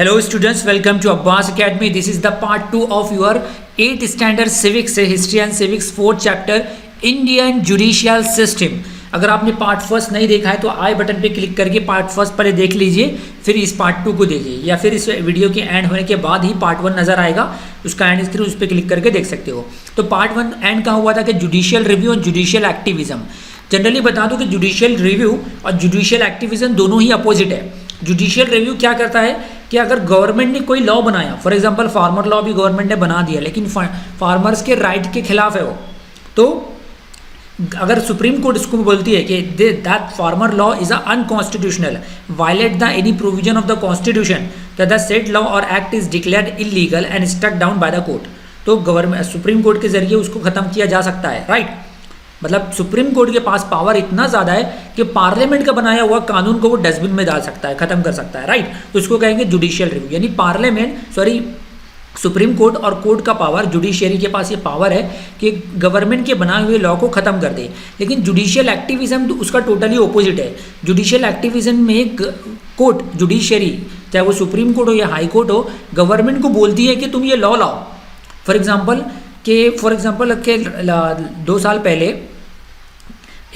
Hello students, welcome to Abbas Academy. This is the part 2 of your 8th standard civics से history and civics 4th chapter Indian judicial system. अगर आपने part first नहीं देखा है तो आई button पे click करके पार्ट फर्स्ट पहले देख लीजिए, फिर इस पार्ट 2 को देखिए, या फिर इस वीडियो के एंड होने के बाद ही पार्ट 1 नजर आएगा, उसका एंड स्क्रीन उस पर क्लिक करके देख सकते हो। तो पार्ट 1 एंड कहाँ हुआ था कि जुडिशियल रिव्यू और जुडिशियल एक्टिविज्म। जनरली बता दूं कि जुडिशियल रिव्यू और जुडिशियल एक्टिविज्म दोनों ही अपोजिट है। जुडिशियल रिव्यू क्या करता है कि अगर गवर्नमेंट ने कोई लॉ बनाया, फॉर एग्जांपल फार्मर लॉ भी गवर्नमेंट ने बना दिया, लेकिन फार्मर्स के राइट के खिलाफ है वो, तो अगर सुप्रीम कोर्ट इसको बोलती है कि that farmer law is unconstitutional, violate the any provision of the constitution, the set law और act is declared illegal and struck down by the court, तो गवर्नमेंट सुप्रीम कोर्ट के जरिए उसको खत्म किया जा सकता है। राइट, मतलब सुप्रीम कोर्ट के पास पावर इतना ज़्यादा है कि पार्लियामेंट का बनाया हुआ कानून को वो डस्टबिन में डाल सकता है, खत्म कर सकता है। राइट, तो इसको कहेंगे जुडिशियल रिव्यू, यानी सुप्रीम कोर्ट और कोर्ट का पावर, जुडिशियरी के पास ये पावर है कि गवर्नमेंट के बनाए हुए लॉ को खत्म कर दे। लेकिन जुडिशियल एक्टिविज्म तो उसका टोटली ऑपोजिट है। जुडिशियल एक्टिविज्म में कोर्ट, जुडिशियरी, चाहे वो सुप्रीम कोर्ट हो या हाई कोर्ट हो, गवर्नमेंट को बोलती है कि तुम ये लॉ लाओ। फॉर एग्जाम्पल के 2 साल पहले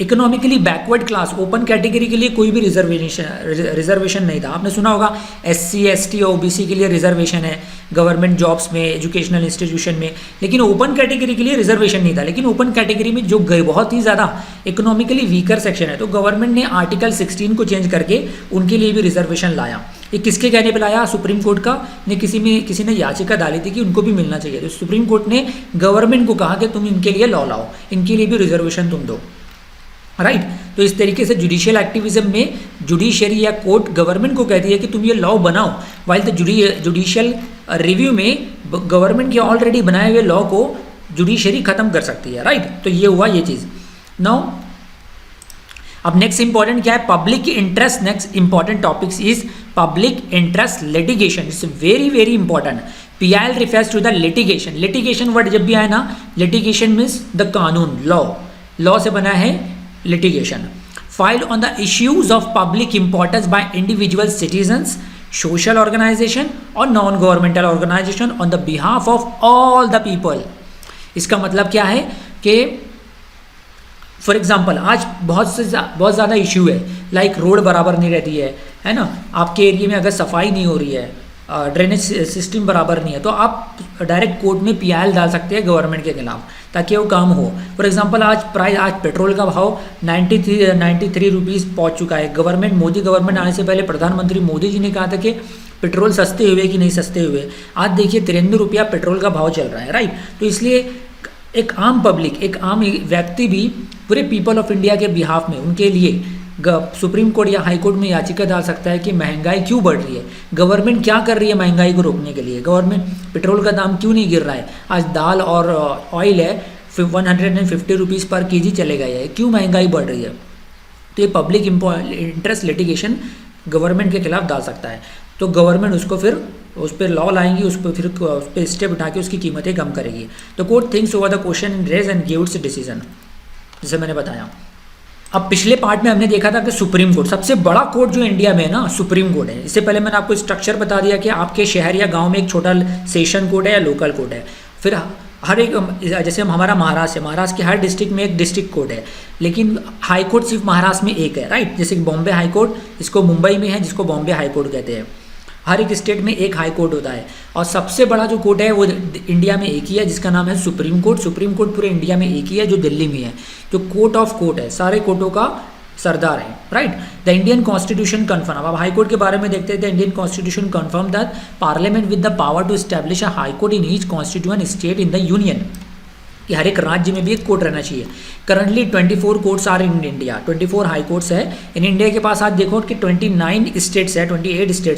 economically backward class, open category के लिए कोई भी रिजर्वेशन नहीं था। आपने सुना होगा SC ST और OBC के लिए रिजर्वेशन है गवर्नमेंट जॉब्स में, एजुकेशनल इंस्टीट्यूशन में, लेकिन ओपन कैटेगरी के लिए रिजर्वेशन नहीं था। लेकिन ओपन कैटेगरी में जो बहुत ही ज़्यादा इकोनॉमिकली वीकर सेक्शन है, तो गवर्नमेंट ने आर्टिकल 16 को चेंज करके उनके लिए भी रिजर्वेशन लाया। ये किसके कहने पे लाया? सुप्रीम कोर्ट का ने किसी ने याचिका डाली थी कि उनको भी मिलना चाहिए, तो सुप्रीम कोर्ट ने गवर्नमेंट को कहा कि तुम इनके लिए लॉ लाओ, इनके लिए भी रिजर्वेशन तुम दो। राइट, तो इस तरीके से जुडिशियल एक्टिविज्म में जुडिशरी या कोर्ट गवर्नमेंट को कहती है कि तुम ये लॉ बनाओ, वाइल द जुडिशियल रिव्यू में गवर्नमेंट के ऑलरेडी बनाए हुए लॉ को जुडिशरी खत्म कर सकती है। राइट, तो ये हुआ ये चीज़। नाउ अब नेक्स्ट इंपॉर्टेंट क्या है? Public interest. Next important topics is public interest litigation. It's very very important. PIL refers to the litigation। Litigation word जब भी आए ना, लिटिगेशन मीन्स द कानून, लॉ से बना है litigation filed on the issues of public importance by individual citizens, social organization और non governmental organization on the behalf of all the people। इसका मतलब क्या है कि फॉर एग्जाम्पल आज बहुत ज़्यादा इश्यू है, लाइक रोड बराबर नहीं रहती है ना, आपके एरिया में अगर सफाई नहीं हो रही है, ड्रेनेज सिस्टम बराबर नहीं है, तो आप डायरेक्ट कोर्ट में PIL डाल सकते हैं गवर्नमेंट के खिलाफ ताकि वो काम हो। फॉर एग्जांपल आज पेट्रोल का भाव 93 रुपीज़ पहुँच चुका है। मोदी गवर्नमेंट आने से पहले प्रधानमंत्री मोदी जी ने कहा था कि पेट्रोल सस्ते हुए कि नहीं सस्ते हुए, आज देखिए 93 रुपया पेट्रोल का भाव चल रहा है। राइट, तो इसलिए एक आम पब्लिक, एक आम व्यक्ति भी पूरे पीपल ऑफ इंडिया के बिहाफ में, उनके लिए सुप्रीम कोर्ट या हाई कोर्ट में याचिका डाल सकता है कि महंगाई क्यों बढ़ रही है, गवर्नमेंट क्या कर रही है महंगाई को रोकने के लिए, गवर्नमेंट पेट्रोल का दाम क्यों नहीं गिर रहा है, आज दाल और ऑयल है 150 रुपीज़ पर केजी चले गए हैं, क्यों महंगाई बढ़ रही है। तो ये पब्लिक इंटरेस्ट लिटिगेशन गवर्नमेंट के खिलाफ डाल सकता है, तो गवर्नमेंट उसको फिर उस पर लॉ लाएंगी, उस पर स्टेप उठा के उसकी कीमतें कम करेगी। तो court thinks over the question raise and gives decision, जैसे मैंने बताया। अब पिछले पार्ट में हमने देखा था कि सुप्रीम कोर्ट, सबसे बड़ा कोर्ट जो इंडिया में है ना, सुप्रीम कोर्ट है। इससे पहले मैंने आपको स्ट्रक्चर बता दिया कि आपके शहर या गांव में एक छोटा सेशन कोर्ट है या लोकल कोर्ट है, फिर हर एक, जैसे हमारा महाराष्ट्र है, महाराष्ट्र के हर डिस्ट्रिक्ट में एक डिस्ट्रिक्ट कोर्ट है, लेकिन हाई कोर्ट सिर्फ महाराष्ट्र में एक है। राइट, जैसे बॉम्बे हाई कोर्ट, इसको मुंबई में है, जिसको बॉम्बे हाई कोर्ट कहते हैं। हर एक स्टेट में एक हाई कोर्ट होता है, और सबसे बड़ा जो कोर्ट है वो इंडिया में एक ही है, जिसका नाम है सुप्रीम कोर्ट। सुप्रीम कोर्ट पूरे इंडिया में एक ही है, जो दिल्ली में है, जो कोर्ट ऑफ कोर्ट है, सारे कोर्टों का सरदार है। Right, the Indian constitution confirm. अब हाई कोर्ट के बारे में देखते हैं। The Indian constitution confirm that parliament with the power to establish a high court in each constituent state in the union, कि हर एक राज्य में भी एक कोर्ट रहना चाहिए। Currently 24 courts are in India, 24 high courts है इन इंडिया के पास। आज देखो कि 28 स्टेट्स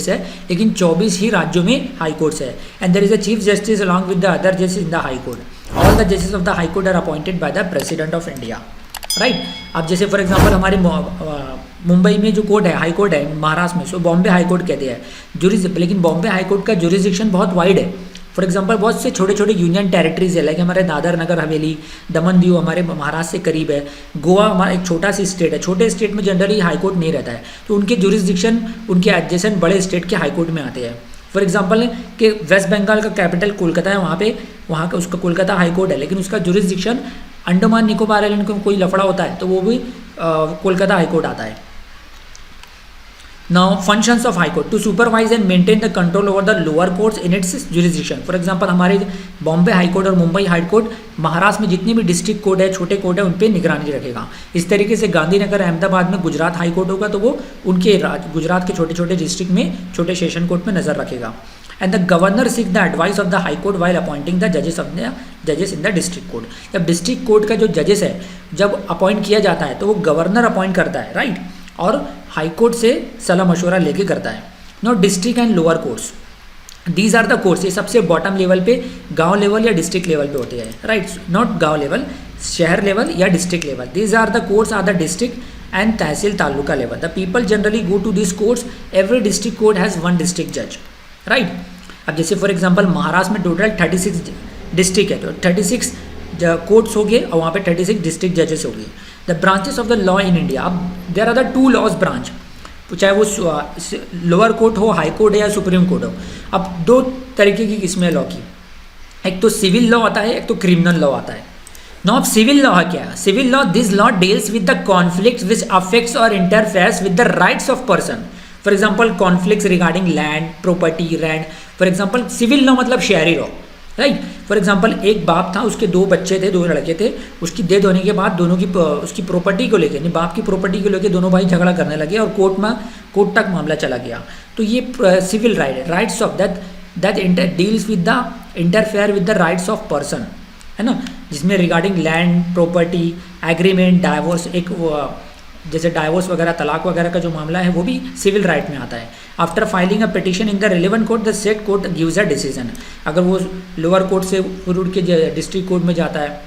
है, लेकिन 24 ही राज्यों में हाई कोर्ट्स है। And there is a chief justice along with the other जजेस in the high court. All the जजेस of the high court are appointed by the president of India. Right, अब जैसे for example हमारे मुंबई में जो court है, high court है महाराष्ट्र में, सो बॉम्बे हाई कोर्ट कहते हैं। लेकिन बॉम्बे हाई कोर्ट का जुरिसडिक्शन बहुत वाइड है। फॉर एग्जांपल बहुत से छोटे छोटे यूनियन टेरिटरीज है, लाइक हमारे दादर नगर हवेली, दमन दीव हमारे महाराष्ट्र से करीब है, गोवा हमारा एक छोटा सी स्टेट है। छोटे स्टेट में जनरली हाई कोर्ट नहीं रहता है, तो उनके जुरिसडिक्शन उनके एडजेसेंट बड़े स्टेट के हाई कोर्ट में आते हैं। फॉर एग्जांपल कि वेस्ट बंगाल का कैपिटल कोलकाता है, वहाँ का उसका कोलकाता हाई कोर्ट है, लेकिन उसका जुरिसडिक्शन अंडमान निकोबार आइलैंड में कोई लफड़ा होता है तो वो भी कोलकाता हाई कोर्ट आता है। Now functions of high court to supervise and maintain the control over the lower courts in its jurisdiction. For example हमारे बॉम्बे हाई कोर्ट और मुंबई हाई कोर्ट, महाराष्ट्र में जितने भी डिस्ट्रिक्ट कोर्ट है, छोटे कोर्ट है, उन पर निगरानी रखेगा। इस तरीके से गांधीनगर अहमदाबाद में गुजरात हाई कोर्ट होगा तो वो उनके गुजरात के छोटे छोटे डिस्ट्रिक्ट में छोटे सेशन कोर्ट में नजर रखेगा। And the governor seek the advice of the high court while appointing the जजेस इन द डिस्ट्रिक्ट कोर्ट। जब डिस्ट्रिक्ट कोर्ट का जो जजेस है जब अपॉइंट किया जाता है तो वो गवर्नर अपॉइंट करता है, राइट, और हाई कोर्ट से सलाह मशवरा लेके करता है। No district and lower courts, these are the courts, ये सबसे बॉटम लेवल पे गांव लेवल या डिस्ट्रिक्ट लेवल पे होते हैं, राइट, नॉट गांव लेवल, शहर लेवल या district level. These are the courts are the district and tehsil taluka level. The people generally go to this courts, every district court has one district जज, right. अब जैसे for example Maharashtra में total 36 district है तो 36 courts हो गए और वहाँ पे 36 डिस्ट्रिक्ट जजेस हो गए। The branches of the law in India, अब there are the 2 laws branch, चाहे वो लोअर कोर्ट हो, हाई कोर्ट है या सुप्रीम कोर्ट हो। अब 2 तरीके की किस्में लॉ की, एक तो सिविल लॉ आता है, एक तो क्रिमिनल लॉ आता है। नाउ सिविल लॉ क्या है? Civil law, this law deals with the conflict which affects और interferes with the rights of person. For example conflicts regarding land, property, rent. For example civil law मतलब शहरी law, right. For example एक बाप था, उसके 2 बच्चे थे, 2 लड़के थे, उसकी डेथ होने के बाद दोनों की उसकी प्रॉपर्टी को लेकर, बाप की प्रॉपर्टी को लेकर दोनों भाई झगड़ा करने लगे और कोर्ट तक मामला चला गया। तो ये सिविल राइट है, rights of that deals with the interfere with the rights of person, है ना, जिसमें regarding land, property, agreement, divorce, एक जैसे डाइवोर्स वगैरह, तलाक वगैरह का जो मामला है वो भी सिविल राइट में आता है। After filing a petition in the relevant court the set court gives a decision. अगर वो लोअर कोर्ट से उड़ के डिस्ट्रिक्ट कोर्ट में जाता है,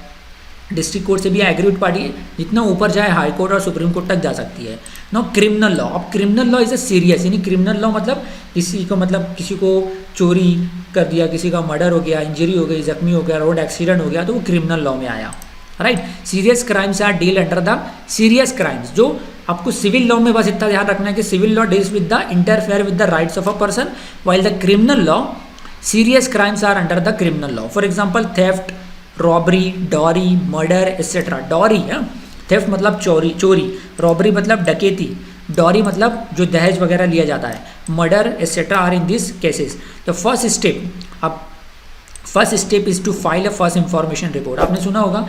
डिस्ट्रिक्ट कोर्ट से भी एग्रीड पार्टी जितना ऊपर जाए हाई कोर्ट और सुप्रीम कोर्ट तक जा सकती है। नो क्रिमिनल लॉ, अब criminal law is a serious, यानी क्रिमिनल लॉ मतलब किसी को चोरी कर दिया, किसी का मर्डर हो गया, इंजरी हो गई, जख्मी हो गया, रोड एक्सीडेंट हो गया, तो वो क्रिमिनल लॉ में आया, right. Serious crimes are deal under the serious crimes. जो आपको सिविल लॉ में बस इतना ध्यान रखना है कि civil law deals with the interfere with the rights of a person, while the criminal law serious crimes are under the criminal law. For example theft, robbery, dowry, murder etcetera. Dowry है, theft मतलब चोरी, robbery मतलब डकैती, dowry मतलब जो दहेज वगैरह लिया जाता है, murder etcetera are in this cases. The first step is to file a first information report. आपने सुना होगा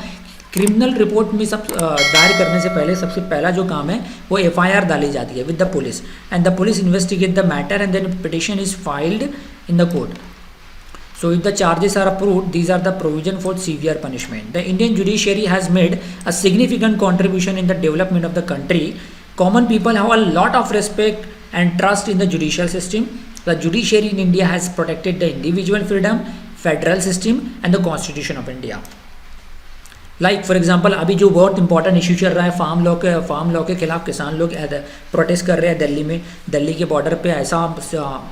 क्रिमिनल रिपोर्ट में दायर करने से पहले सबसे पहला जो काम है वो FIR डाली जाती है with the police, and the police investigate the matter and then petition is filed in the court. So if the charges are approved, these are the provision for severe punishment. The Indian judiciary has made a significant contribution in the development of the country. Common people have a lot of respect and trust in the judicial system. The judiciary in India has protected the individual freedom, federal system and the constitution of India. Like for example अभी जो बहुत important issue चल रहा है farm law के खिलाफ किसान लोग प्रोटेस्ट कर रहे हैं दिल्ली में। दिल्ली के बॉर्डर पे ऐसा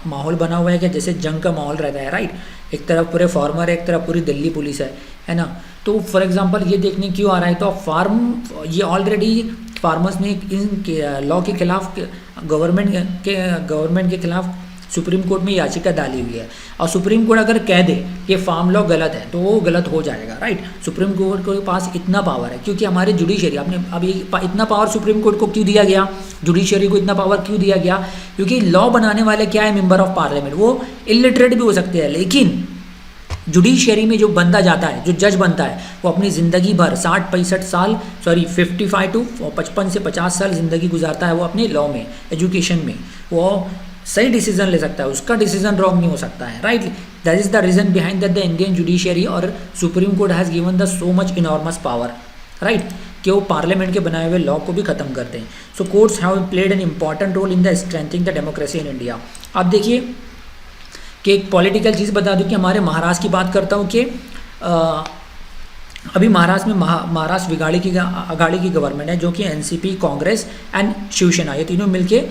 माहौल बना हुआ है कि जैसे जंग का माहौल रहता है, राइट। एक तरफ पूरे फार्मर है, एक तरफ पूरी दिल्ली पुलिस है ना। तो फॉर एग्जांपल ये देखने क्यों आ रहा है, तो ये ऑलरेडी फार्मर्स ने इन लॉ के खिलाफ गवर्नमेंट के खिलाफ सुप्रीम कोर्ट में याचिका डाली हुई है, और सुप्रीम कोर्ट अगर कह दे कि फार्म लॉ गलत है तो वो गलत हो जाएगा, राइट। सुप्रीम कोर्ट के पास इतना पावर है क्योंकि हमारे जुडिशरी, आपने अभी इतना पावर सुप्रीम कोर्ट को क्यों दिया गया, जुडिशरी को इतना पावर क्यों दिया गया, क्योंकि लॉ बनाने वाले क्या है, मेंबर ऑफ पार्लियामेंट। वो इलिटरेट भी हो सकते हैं, लेकिन जुडिशरी में जो बंदा जाता है, जो जज बनता है, वो अपनी ज़िंदगी भर 55 टू 55 से 50 साल ज़िंदगी गुजारता है वो अपने लॉ में, एजुकेशन में। वो सही डिसीजन ले सकता है, उसका डिसीजन रॉन्ग नहीं हो सकता है, right. That is the reason behind that the Indian judiciary और Supreme Court has given the so much enormous power, right, कि वो पार्लियामेंट के बनाए हुए लॉ को भी खत्म करते हैं। So courts have played an important role in the strengthening the democracy in India. आप देखिए कि एक पॉलिटिकल चीज़ बता दूं कि हमारे महाराष्ट्र की बात करता हूँ कि अभी महाराष्ट्र में महाराष्ट्र अघाड़ी की गवर्नमेंट है, जो कि NCP, कांग्रेस एंड शिवसेना, ये तीनों मिलके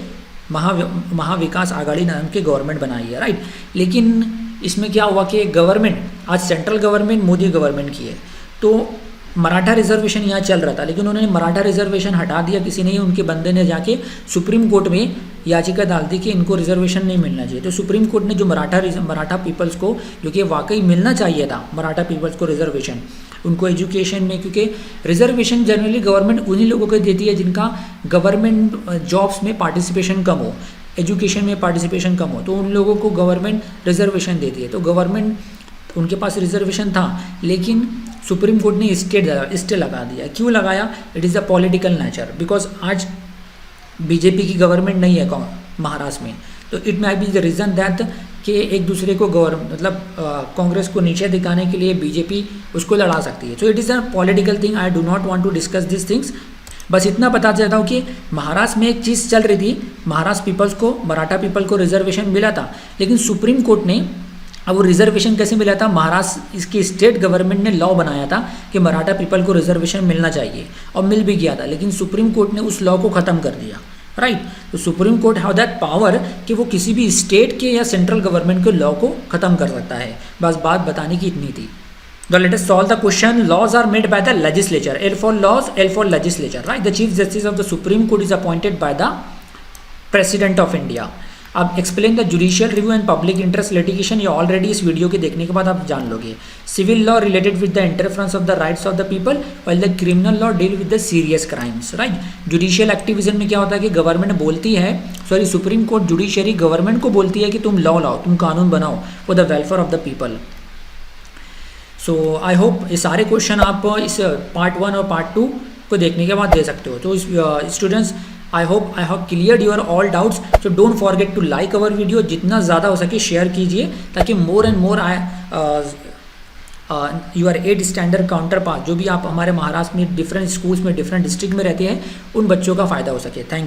महाविकास आघाड़ी नाम की गवर्नमेंट बनाई है, राइट। लेकिन इसमें क्या हुआ कि गवर्नमेंट आज सेंट्रल गवर्नमेंट मोदी गवर्नमेंट की है, तो मराठा रिजर्वेशन यहाँ चल रहा था, लेकिन उन्होंने मराठा रिजर्वेशन हटा दिया, किसी ने, उनके बंदे ने जाके सुप्रीम कोर्ट में याचिका डाल दी कि इनको रिजर्वेशन नहीं मिलना चाहिए। तो सुप्रीम कोर्ट ने जो मराठा पीपल्स को, जो कि वाकई मिलना चाहिए था मराठा पीपल्स को रिजर्वेशन, उनको एजुकेशन में, क्योंकि रिजर्वेशन जनरली गवर्नमेंट उन्हीं लोगों को देती है जिनका गवर्नमेंट जॉब्स में पार्टिसिपेशन कम हो, एजुकेशन में पार्टिसिपेशन कम हो, तो उन लोगों को गवर्नमेंट रिजर्वेशन देती है। तो गवर्नमेंट उनके पास रिजर्वेशन था, लेकिन सुप्रीम कोर्ट ने स्टे लगा दिया। क्यों लगाया? It is the political nature, because आज बीजेपी की गवर्नमेंट नहीं है महाराष्ट्र में, तो it might be the reason that कि एक दूसरे को कांग्रेस को नीचे दिखाने के लिए बीजेपी उसको लड़ा सकती है। So it is a political thing, I do not want to discuss this things. बस इतना बता देता हूँ कि महाराष्ट्र में एक चीज़ चल रही थी, महाराष्ट्र पीपल्स को, मराठा पीपल को रिजर्वेशन मिला था, लेकिन सुप्रीम कोर्ट ने, अब वो रिजर्वेशन कैसे मिला था, महाराष्ट्र इसकी स्टेट गवर्नमेंट ने लॉ बनाया था कि मराठा पीपल को रिजर्वेशन मिलना चाहिए, और मिल भी गया था, लेकिन सुप्रीम कोर्ट ने उस लॉ को ख़त्म कर दिया, राइट। तो supreme court have that power कि वो किसी भी स्टेट के या सेंट्रल गवर्नमेंट के लॉ को ख़त्म कर सकता है। बस बात बताने की इतनी थी। Now let us solve the question. Laws are made by the legislature. L for laws, L for legislature, right? The Chief Justice of the Supreme Court is appointed by the President of India. अब explain the judicial review and public interest litigation. ये already इस video के देखने के बाद आप जान लोगे। Civil law related with the interference of the rights of the people, while the criminal law deal with the serious crimes, right? Judicial activism में क्या होता है कि गवर्नमेंट बोलती है, सुप्रीम कोर्ट जुडिशरी गवर्नमेंट को बोलती है कि तुम लॉ लाओ, तुम कानून बनाओ for the welfare of the people. So I hope ये सारे क्वेश्चन आप इस पार्ट 1 और पार्ट 2 को देखने के बाद दे सकते हो। तो students, I hope I have cleared your all doubts. So don't forget to like our video, जितना ज़्यादा हो सके शेयर कीजिए, ताकि more and more your 8th standard counterparts, जो भी आप हमारे महाराष्ट्र में डिफरेंट स्कूल्स में, डिफरेंट डिस्ट्रिक्ट में रहते हैं, उन बच्चों का फ़ायदा हो सके। थैंक